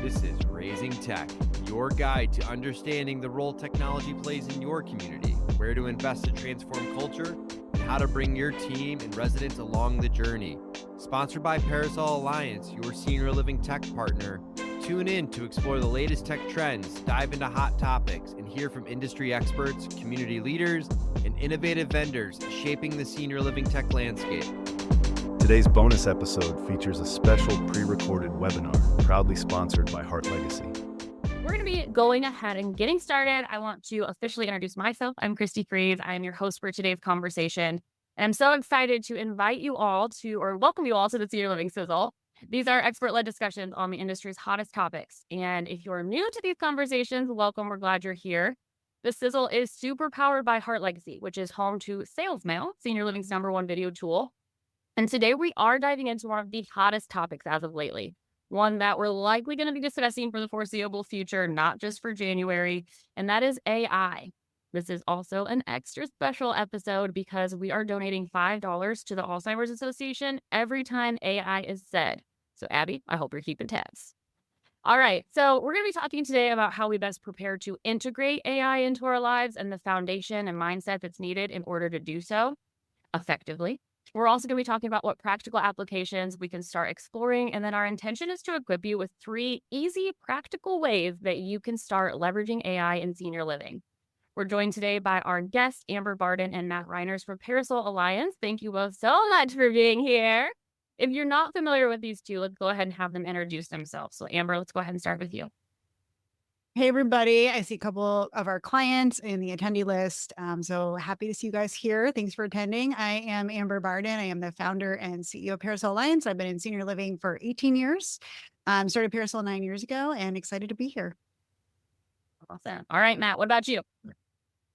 This is Raising Tech, your guide to understanding the role technology plays in your community, where to invest to transform culture, and how to bring your team and residents along the journey. Sponsored by Parasol Alliance, your senior living tech partner. Tune in to explore the latest tech trends, dive into hot topics, and hear from industry experts, community leaders, and innovative vendors shaping the senior living tech landscape. Today's bonus episode features a special pre-recorded webinar, proudly sponsored by HeartLegacy. We're going to be going ahead and getting started. I want to officially introduce myself. I'm Christy Freeze. I am your host for today's conversation. And I'm so excited to invite you all to, or welcome you all to the Senior Living Sizzle. These are expert-led discussions on the industry's hottest topics. And if you're new to these conversations, welcome. We're glad you're here. The Sizzle is super powered by HeartLegacy, which is home to SalesMail, Senior Living's #1 video tool. And today we are diving into one of the hottest topics as of lately, one that we're likely going to be discussing for the foreseeable future, not just for January, and that is AI. This is also an extra special episode because we are donating $5 to the Alzheimer's Association every time AI is said. So Abby, I hope you're keeping tabs. All right, so we're going to be talking today about how we best prepare to integrate AI into our lives and the foundation and mindset that's needed in order to do so effectively. We're also going to be talking about what practical applications we can start exploring. And then our intention is to equip you with 3 easy, practical ways that you can start leveraging AI in senior living. We're joined today by our guests, Amber Barden and Matt Reiners from Parasol Alliance. Thank you both so much for being here. If you're not familiar with these two, let's go ahead and have them introduce themselves. So Amber, let's go ahead and start with you. Hey, everybody. I see a couple of our clients in the attendee list. So happy to see you guys here. Thanks for attending. I am Amber Barden. I am the founder and CEO of Parasol Alliance. I've been in senior living for 18 years. Started Parasol 9 years ago and excited to be here. Awesome. All right, Matt, what about you?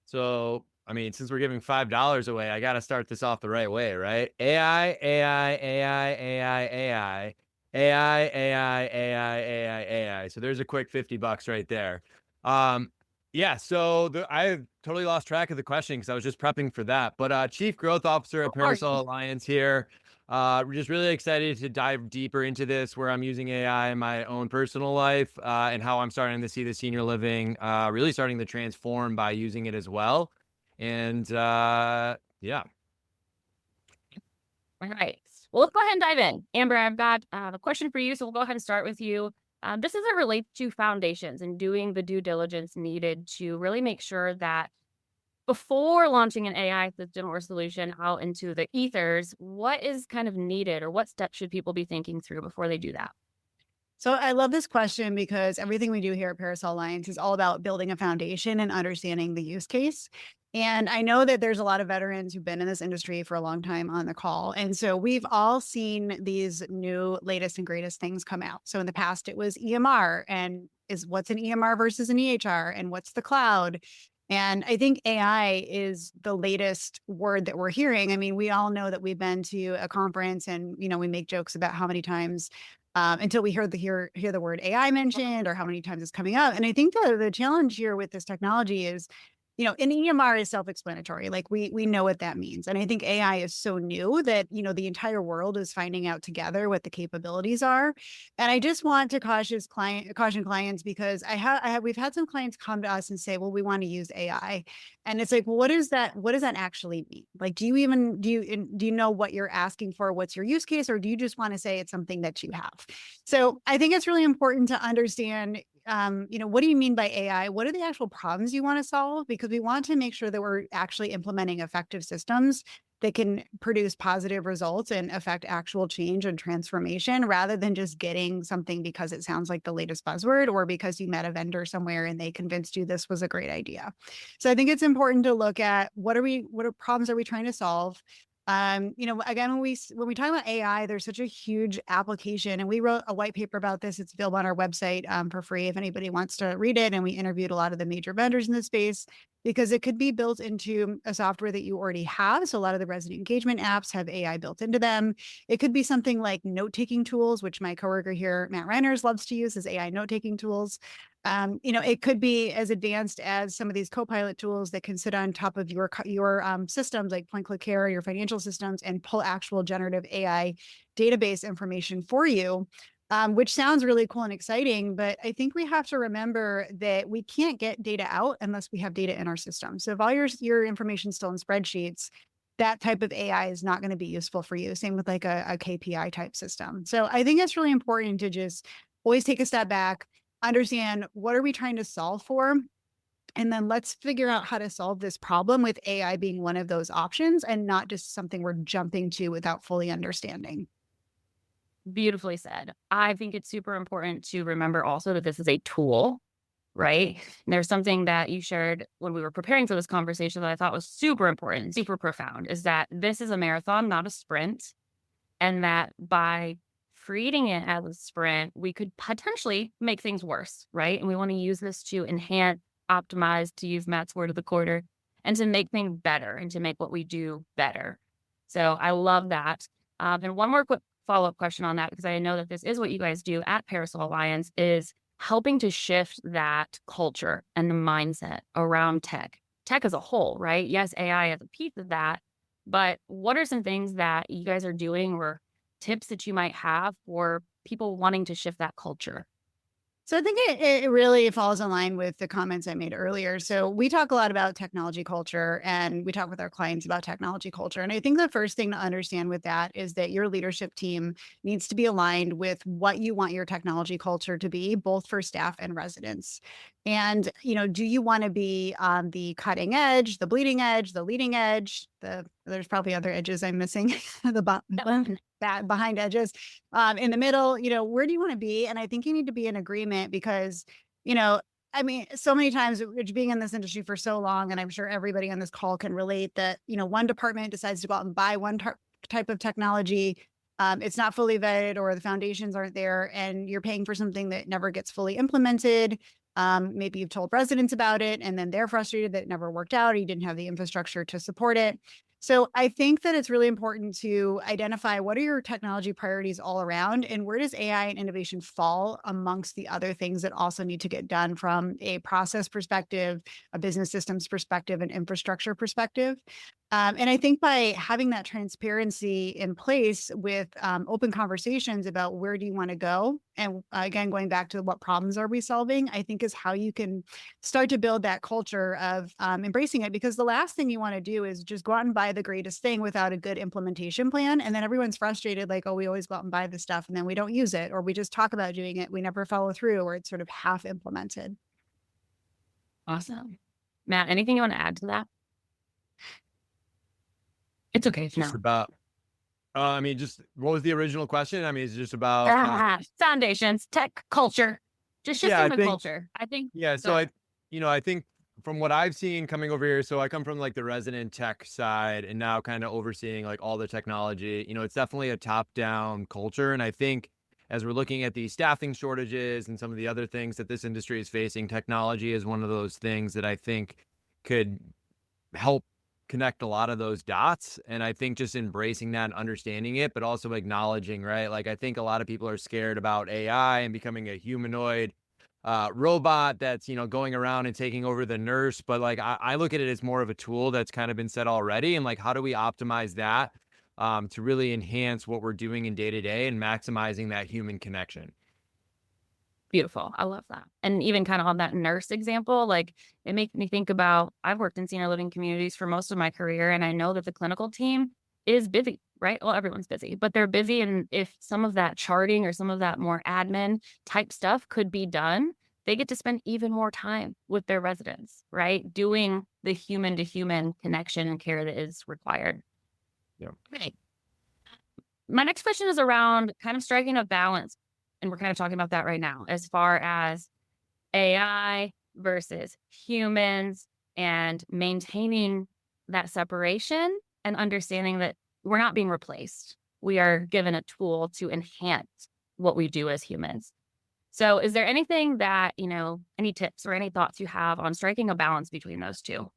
So, since we're giving $5 away, I got to start this off the right way, right? AI, AI, AI, AI, AI. AI, AI, AI, AI, AI. So there's a quick $50 right there. I totally lost track of the question because I was just prepping for that. But Chief Growth Officer at Parasol Alliance here. We're just really excited to dive deeper into this, where I'm using AI in my own personal life and how I'm starting to see the senior living really starting to transform by using it as well. And yeah. All right. Well, let's go ahead and dive in. Amber, I've got a question for you, so we'll go ahead and start with you. This as it relates to foundations and doing the due diligence needed to really make sure that before launching an AI system or solution out into the ethers, what is kind of needed or what steps should people be thinking through before they do that? So I love this question because everything we do here at Parasol Alliance is all about building a foundation and understanding the use case. And I know that there's a lot of veterans who've been in this industry for a long time on the call. And so we've all seen these new latest and greatest things come out. So in the past, it was EMR, and is what's an EMR versus an EHR, and what's the cloud? And I think AI is the latest word that we're hearing. I mean, we all know that we've been to a conference and, we make jokes about how many times until we hear the word AI mentioned or how many times it's coming up. And I think the challenge here with this technology is, an EMR is self-explanatory. Like we know what that means. And I think AI is so new that, the entire world is finding out together what the capabilities are. And I just want to caution clients because we've had some clients come to us and say, well, we want to use AI. And it's like, well, what does that actually mean? Like, do you know what you're asking for? What's your use case? Or do you just want to say it's something that you have? So I think it's really important to understand, what do you mean by AI? What are the actual problems you want to solve? Because we want to make sure that we're actually implementing effective systems that can produce positive results and affect actual change and transformation rather than just getting something because it sounds like the latest buzzword or because you met a vendor somewhere and they convinced you this was a great idea. So I think it's important to look at what problems are we trying to solve? Again, when we talk about AI, there's such a huge application, and we wrote a white paper about this. It's available on our website for free if anybody wants to read it. And we interviewed a lot of the major vendors in the space because it could be built into a software that you already have. So a lot of the resident engagement apps have AI built into them. It could be something like note-taking tools, which my coworker here, Matt Reiners, loves to use as AI note-taking tools. It could be as advanced as some of these co-pilot tools that can sit on top of your systems like Point Click Care, your financial systems, and pull actual generative AI database information for you. which sounds really cool and exciting. But I think we have to remember that we can't get data out unless we have data in our system. So if all your information is still in spreadsheets, that type of AI is not going to be useful for you. Same with like a KPI type system. So I think it's really important to just always take a step back, understand what are we trying to solve for, and then let's figure out how to solve this problem with AI being one of those options and not just something we're jumping to without fully understanding. Beautifully said. I think it's super important to remember also that this is a tool, right? And there's something that you shared when we were preparing for this conversation that I thought was super important, super profound, is that this is a marathon, not a sprint. And that by treating it as a sprint, we could potentially make things worse, right? And we want to use this to enhance, optimize, to use Matt's word of the quarter, and to make things better and to make what we do better. So I love that. And one more quick follow-up question on that, because I know that this is what you guys do at Parasol Alliance, is helping to shift that culture and the mindset around tech as a whole, right? Yes, AI is a piece of that, but what are some things that you guys are doing or tips that you might have for people wanting to shift that culture? So I think it really falls in line with the comments I made earlier. So we talk a lot about technology culture and we talk with our clients about technology culture. And I think the first thing to understand with that is that your leadership team needs to be aligned with what you want your technology culture to be, both for staff and residents. And, do you want to be on the cutting edge, the bleeding edge, the leading edge? There's probably other edges I'm missing, behind edges, in the middle, where do you want to be? And I think you need to be in agreement because, I mean, so many times being in this industry for so long, and I'm sure everybody on this call can relate that, one department decides to go out and buy one type of technology. It's not fully vetted or the foundations aren't there and you're paying for something that never gets fully implemented. Maybe you've told residents about it and then they're frustrated that it never worked out or you didn't have the infrastructure to support it. So I think that it's really important to identify what are your technology priorities all around and where does AI and innovation fall amongst the other things that also need to get done from a process perspective, a business systems perspective, and infrastructure perspective. And I think by having that transparency in place with open conversations about where do you want to go, and again, going back to what problems are we solving, I think is how you can start to build that culture of embracing it. Because the last thing you want to do is just go out and buy the greatest thing without a good implementation plan. And then everyone's frustrated, like, oh, we always go out and buy this stuff and then we don't use it, or we just talk about doing it. We never follow through, or it's sort of half implemented. Awesome. Matt, anything you want to add to that? It's okay if Just no. about, just what was the original question? I mean, it's just about Foundations, tech, culture, just shifting the culture. I think. yeah. So I think from what I've seen coming over here, so I come from like the resident tech side and now kind of overseeing like all the technology, it's definitely a top-down culture. And I think as we're looking at the staffing shortages and some of the other things that this industry is facing, technology is one of those things that I think could help connect a lot of those dots. And I think just embracing that and understanding it, but also acknowledging, right? Like, I think a lot of people are scared about AI and becoming a humanoid robot that's, going around and taking over the nurse. But like, I look at it as more of a tool that's kind of been said already. And like, how do we optimize that to really enhance what we're doing in day to day and maximizing that human connection? Beautiful. I love that. And even kind of on that nurse example, like it makes me think about, I've worked in senior living communities for most of my career, and I know that the clinical team is busy, right? Well, everyone's busy, but they're busy. And if some of that charting or some of that more admin type stuff could be done, they get to spend even more time with their residents, right? Doing the human to human connection and care that is required. Yeah. Right. My next question is around kind of striking a balance. And we're kind of talking about that right now, as far as AI versus humans and maintaining that separation and understanding that we're not being replaced. We are given a tool to enhance what we do as humans. So is there anything that, any tips or any thoughts you have on striking a balance between those two?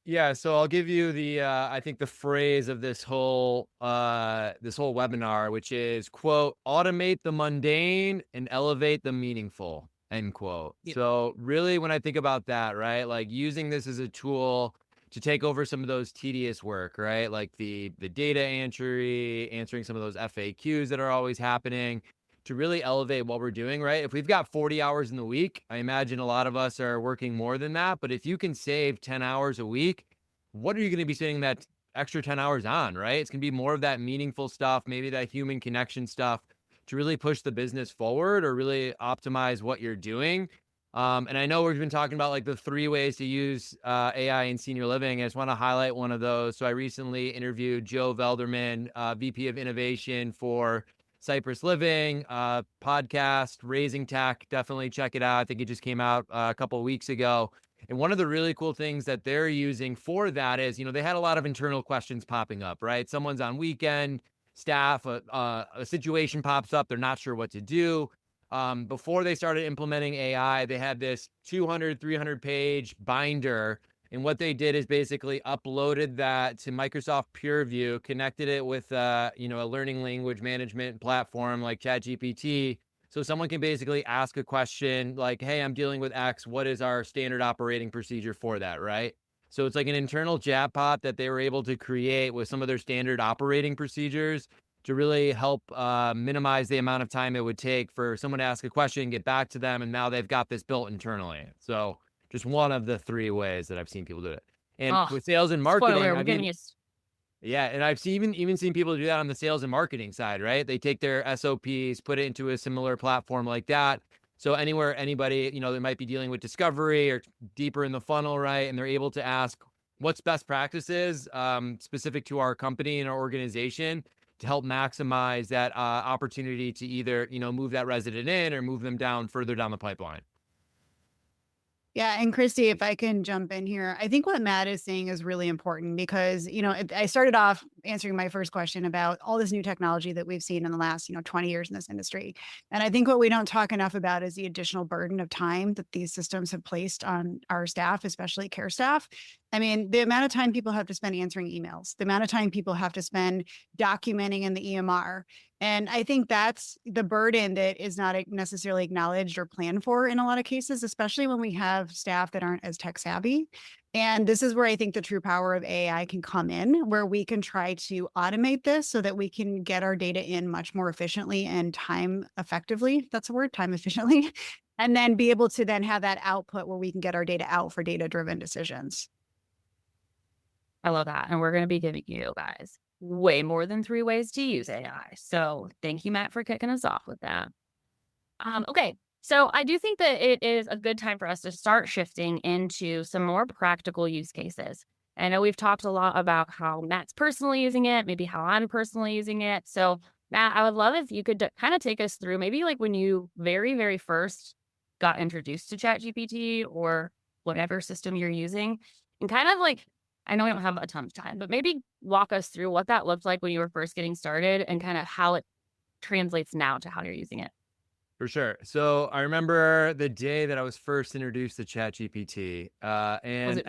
Yeah, so I'll give you the I think the phrase of this whole webinar, which is, quote, automate the mundane and elevate the meaningful, end quote. Yeah. So really, when I think about that, right, like using this as a tool to take over some of those tedious work, right? Like the data entry, answering some of those FAQs that are always happening, to really elevate what we're doing, right? If we've got 40 hours in the week, I imagine a lot of us are working more than that. But if you can save 10 hours a week, what are you going to be spending that extra 10 hours on, right? It's going to be more of that meaningful stuff, maybe that human connection stuff to really push the business forward or really optimize what you're doing. And I know we've been talking about like the 3 ways to use AI in senior living. I just want to highlight one of those. So I recently interviewed Joe Velderman, VP of Innovation for Cypress Living, podcast, Raising Tech. Definitely check it out. I think it just came out a couple of weeks ago. And one of the really cool things that they're using for that is, they had a lot of internal questions popping up, right? Someone's on weekend, staff, a situation pops up, they're not sure what to do. Before they started implementing AI, they had this 200, 300 page binder. And what they did is basically uploaded that to Microsoft PureView, connected it with, a learning language management platform like ChatGPT. So someone can basically ask a question like, hey, I'm dealing with X. What is our standard operating procedure for that, right? So it's like an internal chatbot that they were able to create with some of their standard operating procedures to really help minimize the amount of time it would take for someone to ask a question, get back to them, and now they've got this built internally. So just one of the 3 ways that I've seen people do it. And with sales and marketing, spoiler, we're getting yeah, and I've even seen people do that on the sales and marketing side, right? They take their SOPs, put it into a similar platform like that. So anywhere anybody, they might be dealing with discovery or deeper in the funnel, right? And they're able to ask what's best practices specific to our company and our organization to help maximize that opportunity to either, move that resident in or move them down further down the pipeline. Yeah. And Christy, if I can jump in here, I think what Matt is saying is really important because, I started off answering my first question about all this new technology that we've seen in the last, 20 years in this industry. And I think what we don't talk enough about is the additional burden of time that these systems have placed on our staff, especially care staff. I mean, the amount of time people have to spend answering emails, the amount of time people have to spend documenting in the EMR. And I think that's the burden that is not necessarily acknowledged or planned for in a lot of cases, especially when we have staff that aren't as tech savvy. And this is where I think the true power of AI can come in, where we can try to automate this so that we can get our data in much more efficiently and time effectively. That's a word, time efficiently. And then be able to then have that output where we can get our data out for data-driven decisions. I love that. And we're going to be giving you guys way more than 3 ways to use AI. So thank you, Matt, for kicking us off with that. Okay. So I do think that it is a good time for us to start shifting into some more practical use cases. I know we've talked a lot about how Matt's personally using it, maybe how I'm personally using it. So Matt, I would love if you could kind of take us through maybe like when you very, very first got introduced to ChatGPT or whatever system you're using, and kind of like, I know we don't have a ton of time, but maybe walk us through what that looked like when you were first getting started and kind of how it translates now to how you're using it. For sure. So I remember the day that I was first introduced to ChatGPT, and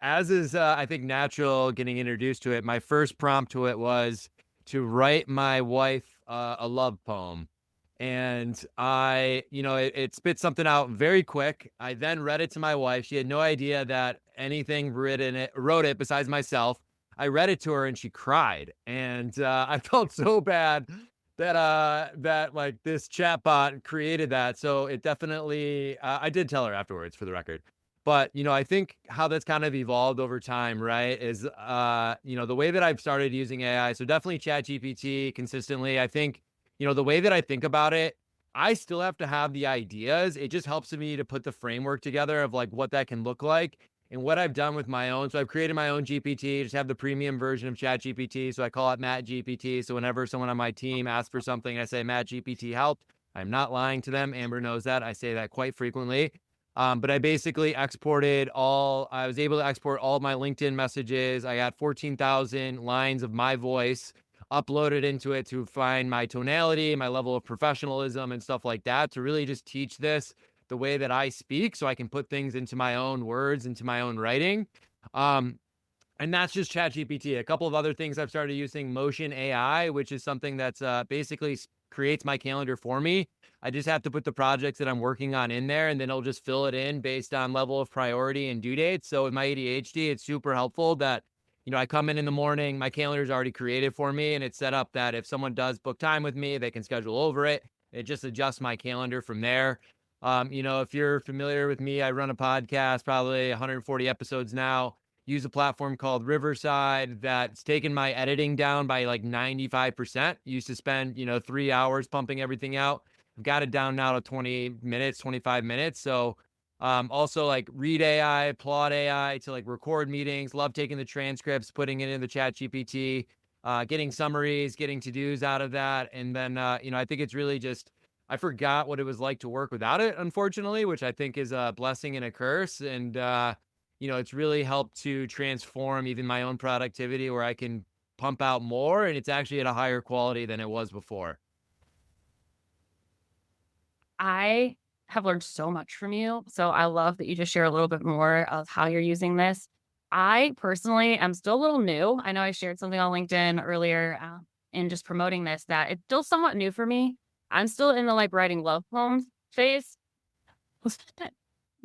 as is, I think, natural getting introduced to it. My first prompt to it was to write my wife a love poem. And it spit something out very quick. I then read it to my wife. She had no idea that anything wrote it besides myself. I read it to her and she cried. And I felt so bad that like this chatbot created that. So it definitely, I did tell her afterwards, for the record. But, I think how that's kind of evolved over time, right, is, the way that I've started using AI. So definitely ChatGPT consistently. I think, the way that I think about it, I still have to have the ideas. It just helps me to put the framework together of like what that can look like and what I've done with my own. So I've created my own GPT, just have the premium version of ChatGPT. So I call it Matt GPT. So whenever someone on my team asks for something, I say Matt GPT helped. I'm not lying to them. Amber knows that. I say that quite frequently. But I basically I was able to export all of my LinkedIn messages. I got 14,000 lines of my voice uploaded into it to find my tonality, my level of professionalism and stuff like that, to really just teach this the way that I speak so I can put things into my own words, into my own writing. And that's just ChatGPT. A couple of other things I've started using, Motion AI, which is something that's basically creates my calendar for me. I just have to put the projects that I'm working on in there, and then it'll just fill it in based on level of priority and due dates. So with my ADHD, it's super helpful that I come in the morning, my calendar is already created for me, and it's set up that if someone does book time with me, they can schedule over it. It just adjusts my calendar from there. If you're familiar with me, I run a podcast, probably 140 episodes now. Use a platform called Riverside that's taken my editing down by like 95%. Used to spend, 3 hours pumping everything out. I've got it down now to 20 minutes, 25 minutes. So also like Read AI, Plot AI to like record meetings. Love taking the transcripts, putting it in the chat GPT, getting summaries, getting to-dos out of that. And then, I think it's really just, I forgot what it was like to work without it, unfortunately, which I think is a blessing and a curse. And, it's really helped to transform even my own productivity where I can pump out more, and it's actually at a higher quality than it was before. I have learned so much from you. So I love that you just share a little bit more of how you're using this. I personally am still a little new. I know I shared something on LinkedIn earlier in just promoting this that it's still somewhat new for me. I'm still in the like writing love poems phase.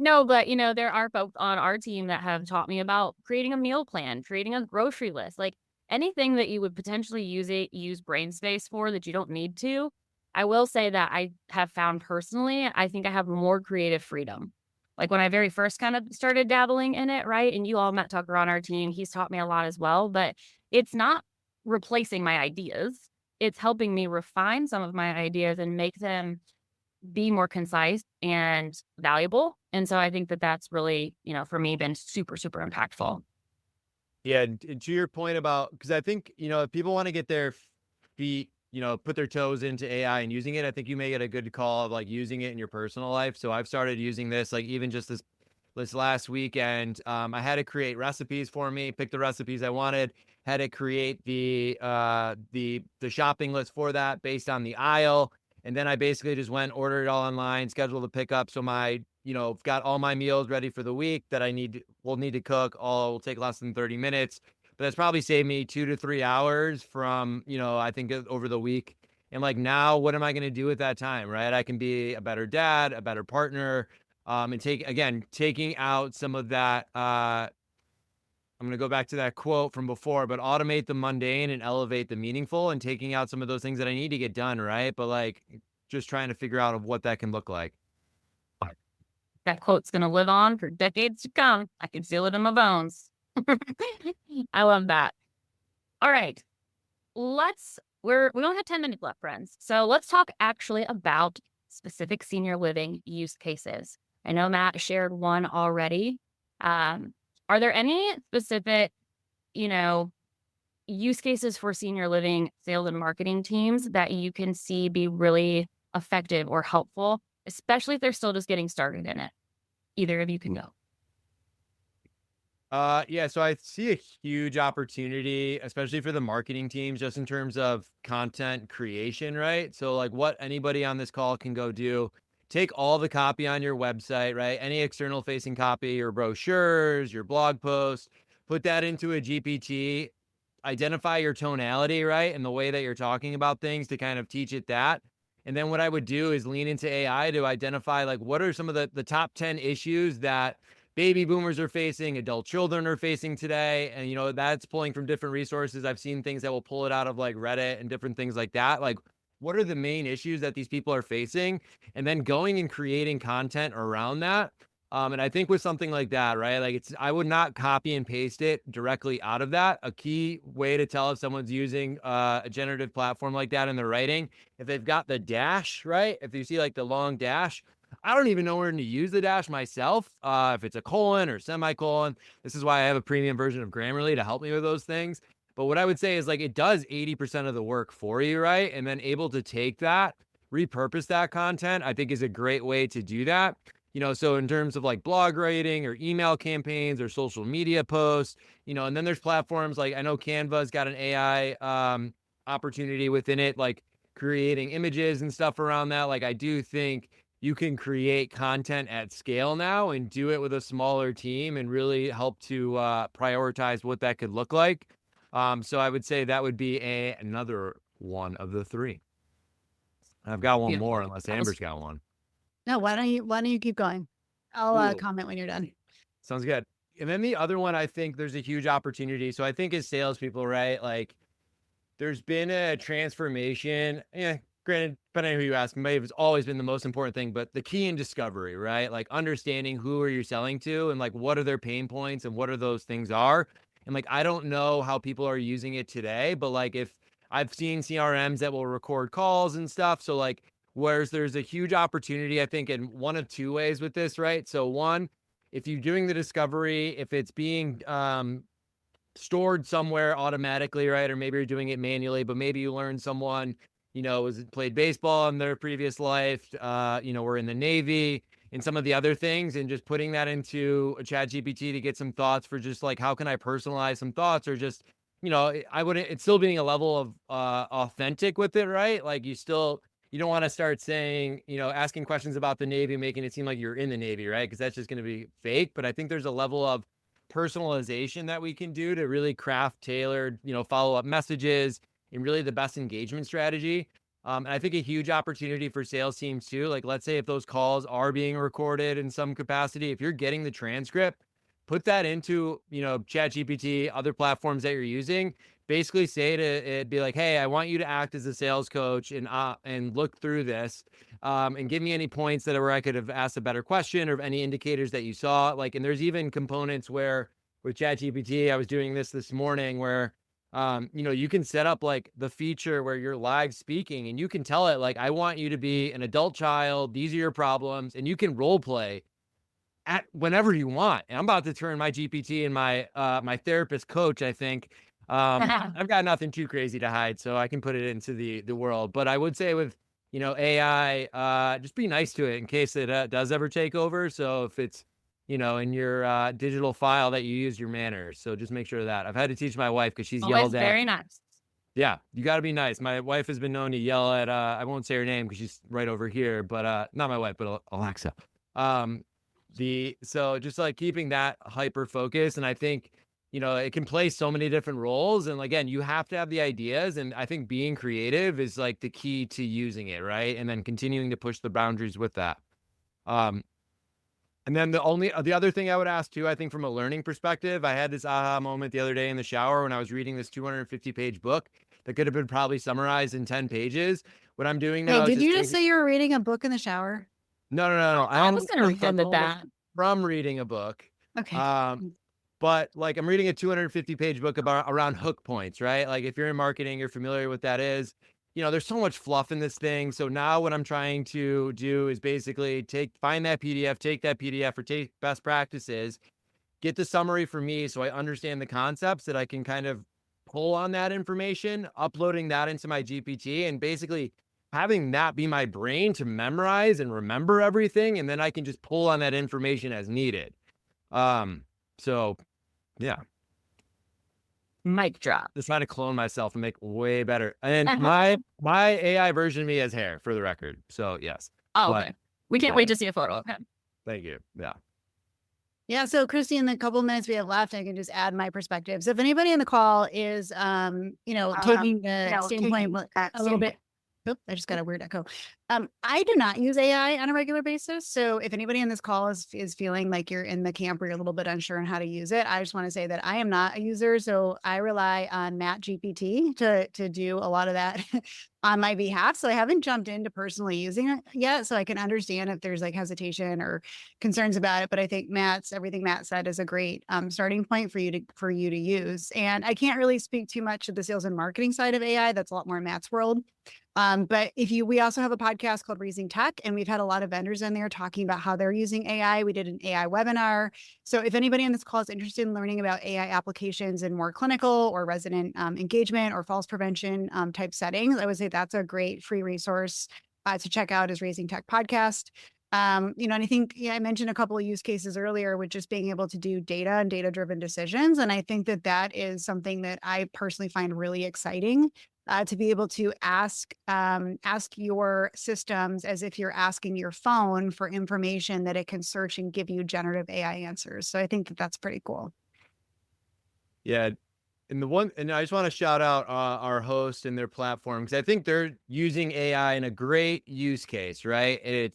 No, but there are folks on our team that have taught me about creating a meal plan, creating a grocery list, like anything that you would potentially use brain space for that you don't need to. I will say that I have found personally, I think I have more creative freedom. Like when I very first kind of started dabbling in it, right? And you all met Tucker on our team. He's taught me a lot as well, but it's not replacing my ideas. It's helping me refine some of my ideas and make them be more concise and valuable. And so I think that that's really, for me, been super, super impactful. Yeah, and to your point about, because I think, if people want to get their feet, put their toes into AI and using it, I think you may get a good call of like using it in your personal life. So I've started using this, like even just this last weekend. I had to create recipes for me, pick the recipes I wanted, had to create the shopping list for that based on the aisle. And then I basically just went, ordered it all online, scheduled the pickup. So got all my meals ready for the week that will need to cook. All will take less than 30 minutes. But that's probably saved me 2 to 3 hours from, I think over the week. And like now, what am I going to do with that time, right? I can be a better dad, a better partner, and taking out some of that. I'm going to go back to that quote from before, but automate the mundane and elevate the meaningful, and taking out some of those things that I need to get done, right? But like just trying to figure out of what that can look like. That quote's going to live on for decades to come. I can feel it in my bones. I love that. All right. We only have 10 minutes left, friends. So let's talk actually about specific senior living use cases. I know Matt shared one already. Are there any specific, use cases for senior living sales and marketing teams that you can see be really effective or helpful, especially if they're still just getting started in it? Either of you can go. Yeah, so I see a huge opportunity, especially for the marketing teams, just in terms of content creation, right? So like what anybody on this call can go do, take all the copy on your website, right? Any external facing copy, your brochures, your blog posts, put that into a GPT, identify your tonality, right? And the way that you're talking about things to kind of teach it that. And then what I would do is lean into AI to identify like what are some of the top 10 issues that baby boomers are facing, adult children are facing today. And, that's pulling from different resources. I've seen things that will pull it out of like Reddit and different things like that. Like, what are the main issues that these people are facing? And then going and creating content around that. And I think with something like that, right? Like I would not copy and paste it directly out of that. A key way to tell if someone's using a generative platform like that in their writing, if they've got the dash, right? If you see like the long dash, I don't even know where to use the dash myself. If it's a colon or semicolon, this is why I have a premium version of Grammarly to help me with those things. But what I would say is like it does 80% of the work for you, right? And then able to take that, repurpose that content, I think is a great way to do that. So in terms of like blog writing or email campaigns or social media posts, and then there's platforms like I know Canva's got an AI opportunity within it, like creating images and stuff around that. Like I do think you can create content at scale now and do it with a smaller team and really help to prioritize what that could look like. So I would say that would be another one of the three. I've got one more unless Amber's got one. No, why don't you keep going? I'll comment when you're done. Sounds good. and then the other one, I think there's a huge opportunity. So I think as salespeople, right, like there's been a transformation. Yeah, granted, depending on who you ask, maybe it's always been the most important thing, but the key in discovery, right? Like understanding who are you selling to and like what are their pain points and what are those things are. And like I don't know how people are using it today, but like if I've seen CRMs that will record calls and stuff. So like whereas there's a huge opportunity, I think, in one of two ways with this, right? So one, if you're doing the discovery, if it's being stored somewhere automatically, right? Or maybe you're doing it manually, but maybe you learned someone, was played baseball in their previous life, were in the Navy and some of the other things, and just putting that into a chat GPT to get some thoughts for just like, how can I personalize some thoughts, or just, I wouldn't, it's still being a level of authentic with it, right? Like you don't want to start saying, asking questions about the Navy, making it seem like you're in the Navy, right? Because that's just going to be fake. But I think there's a level of personalization that we can do to really craft tailored, follow-up messages and really the best engagement strategy. And I think a huge opportunity for sales teams too. Like, let's say if those calls are being recorded in some capacity, if you're getting the transcript, put that into, Chat GPT, other platforms that you're using. Basically say to it, be like, hey, I want you to act as a sales coach and look through this and give me any points where I could have asked a better question, or any indicators that you saw. Like, and there's even components where with ChatGPT, I was doing this morning where, you can set up like the feature where you're live speaking and you can tell it like, I want you to be an adult child. These are your problems. And you can role play at whenever you want. And I'm about to turn my GPT and my therapist coach, I think. I've got nothing too crazy to hide, so I can put it into the world. But I would say with, AI, just be nice to it in case it does ever take over. So if it's, in your digital file that you use, your manners. So just make sure of that. I've had to teach my wife because she's Always yelled at. very nice. Yeah, you got to be nice. My wife has been known to yell at, I won't say her name because she's right over here, but not my wife, but Alexa. So just like keeping that hyper focus. And I think, it can play so many different roles. And again, you have to have the ideas. And I think being creative is like the key to using it, right? And then continuing to push the boundaries with that. And then the other thing I would ask too, I think from a learning perspective, I had this aha moment the other day in the shower when I was reading this 250-page book that could have been probably summarized in 10 pages. What I'm doing now Wait, is did you just say you were reading a book in the shower? No. I was going to recommend that. From reading a book. Okay. But like I'm reading a 250-page book around hook points, right? Like if you're in marketing, you're familiar with what that is. There's so much fluff in this thing. So now what I'm trying to do is basically find that PDF, take that PDF or take best practices, get the summary for me so I understand the concepts that I can kind of pull on that information, uploading that into my GPT, and basically having that be my brain to memorize and remember everything. And then I can just pull on that information as needed. So yeah. Mic drop. Just trying to clone myself and make way better. And my AI version of me has hair, for the record. So yes. Oh, okay. We can't wait to see a photo of him. Thank you. Yeah. Yeah. So Christy, in the couple of minutes we have left, I can just add my perspective. So if anybody in the call is, taking the standpoint a little bit. Oop, I just got a weird echo. I do not use AI on a regular basis. So if anybody in this call is feeling like you're in the camp where you're a little bit unsure on how to use it, I just want to say that I am not a user. So I rely on Matt GPT to do a lot of that on my behalf. So I haven't jumped into personally using it yet. So I can understand if there's like hesitation or concerns about it. But I think everything Matt said is a great starting point for you to use. And I can't really speak too much to the sales and marketing side of AI. That's a lot more Matt's world. But we also have a podcast called Raising Tech, and we've had a lot of vendors in there talking about how they're using AI. We did an AI webinar. So if anybody on this call is interested in learning about AI applications in more clinical or resident engagement or false prevention type settings, I would say that's a great free resource to check out is Raising Tech podcast. And I think, I mentioned a couple of use cases earlier with just being able to do data and data-driven decisions. And I think that is something that I personally find really exciting. To be able to ask your systems as if you're asking your phone for information that it can search and give you generative AI answers. So I think that's pretty cool. Yeah. And I just want to shout out our host and their platform, because I think they're using AI in a great use case, right?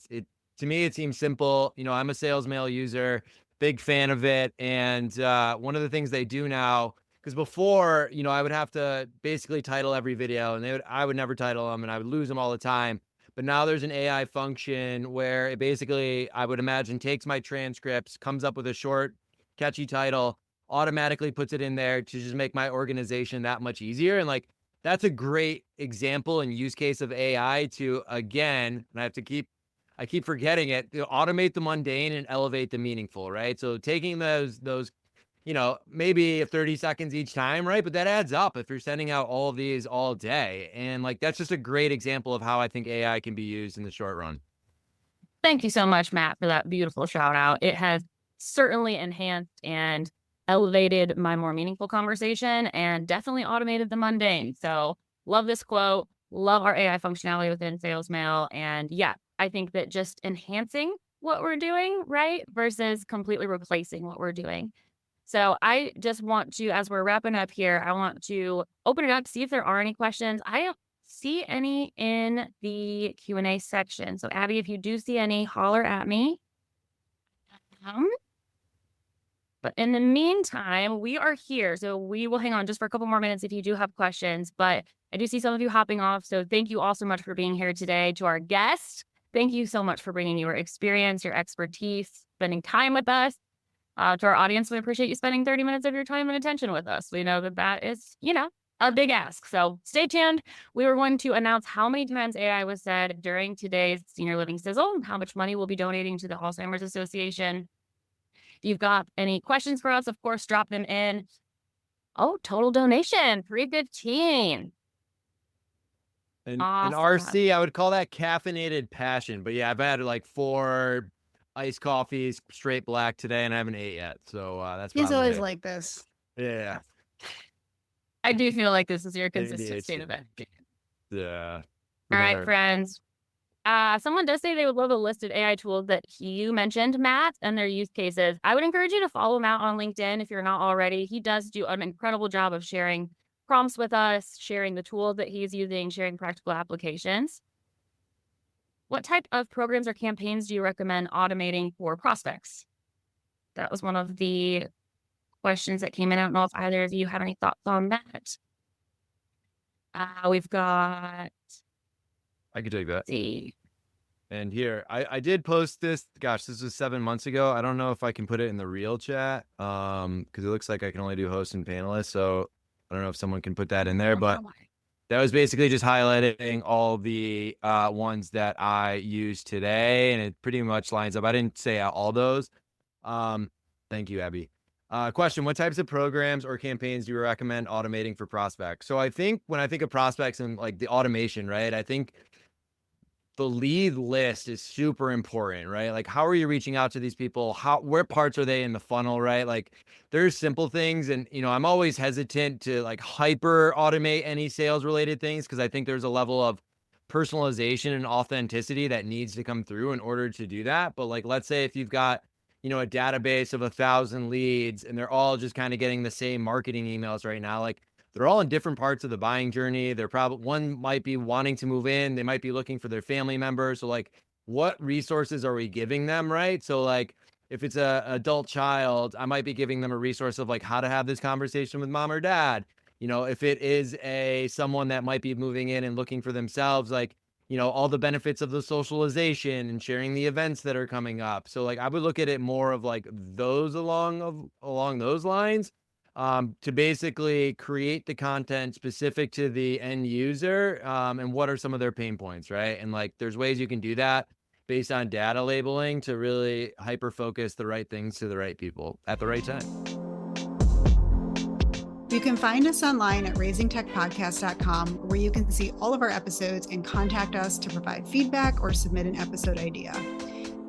To me, it seems simple. I'm a sales mail user. Big fan of it. And one of the things they do now, because before, I would have to basically title every video, and I would never title them, and I would lose them all the time. But now there's an AI function where it basically, I would imagine, takes my transcripts, comes up with a short, catchy title, automatically puts it in there to just make my organization that much easier. And like, that's a great example and use case of AI to, again, and I keep forgetting it, automate the mundane and elevate the meaningful, right? So taking those, maybe 30 seconds each time, right? But that adds up if you're sending out all of these all day. And like, that's just a great example of how I think AI can be used in the short run. Thank you so much, Matt, for that beautiful shout out. It has certainly enhanced and elevated my more meaningful conversation and definitely automated the mundane. So love this quote, love our AI functionality within sales mail. And yeah, I think that just enhancing what we're doing, right, versus completely replacing what we're doing. So I just want to, as we're wrapping up here, I want to open it up, see if there are any questions. I don't see any in the Q&A section. So Abby, if you do see any, holler at me. But in the meantime, we are here. So we will hang on just for a couple more minutes if you do have questions. But I do see some of you hopping off. So thank you all so much for being here today. To our guest, thank you so much for bringing your experience, your expertise, spending time with us. To our audience, we appreciate you spending 30 minutes of your time and attention with us. We know that is, a big ask. So stay tuned. We were going to announce how many times AI was said during today's Senior Living Sizzle, how much money we'll be donating to the Alzheimer's Association. If you've got any questions for us, of course, drop them in. Oh, total donation, 315. And Awesome. RC, I would call that caffeinated passion. But yeah, I've had like 4 iced coffees, straight black today, and I haven't ate yet. So that's It's probably always it. like this. Yeah. I do feel like this is your consistent ADHD. state of it. Yeah. All right, friends. Someone does say they would love a list of AI tools that you mentioned, Matt, and their use cases. I would encourage you to follow Matt on LinkedIn if you're not already. He does do an incredible job of sharing prompts with us, sharing the tools that he's using, sharing practical applications. What type of programs or campaigns do you recommend automating for prospects? That was one of the questions that came in. I don't know if either of you have any thoughts on that. We've got... I could take that. See. And here, I did post this. Gosh, this was 7 months ago. I don't know if I can put it in the real chat because it looks like I can only do host and panelists. So I don't know if someone can put that in there. But that was basically just highlighting all the ones that I use today. And it pretty much lines up. I didn't say all those. Thank you, Abby. Question, what types of programs or campaigns do you recommend automating for prospects? So I think when I think of prospects and like the automation, right, I think the lead list is super important, right? Like, how are you reaching out to these people? Where parts are they in the funnel, right? Like, there's simple things. And, I'm always hesitant to like hyper automate any sales related things because I think there's a level of personalization and authenticity that needs to come through in order to do that. But like, let's say if you've got, a database of 1,000 leads and they're all just kind of getting the same marketing emails right now, like, they're all in different parts of the buying journey. They're probably, one might be wanting to move in. They might be looking for their family members. So like, what resources are we giving them, right? So like, if it's a adult child, I might be giving them a resource of like how to have this conversation with mom or dad. If it is someone that might be moving in and looking for themselves, like, all the benefits of the socialization and sharing the events that are coming up. So like, I would look at it more of like those along those lines. To basically create the content specific to the end user and what are some of their pain points, right? And like, there's ways you can do that based on data labeling to really hyper focus the right things to the right people at the right time. You can find us online at raisingtechpodcast.com, where you can see all of our episodes and contact us to provide feedback or submit an episode idea.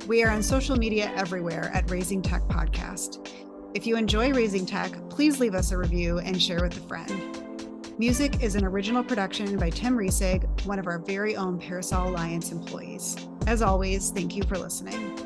We are on social media everywhere at Raising Tech Podcast. If you enjoy Raising Tech, please leave us a review and share with a friend. Music is an original production by Tim Riesig, one of our very own Parasol Alliance employees. As always, thank you for listening.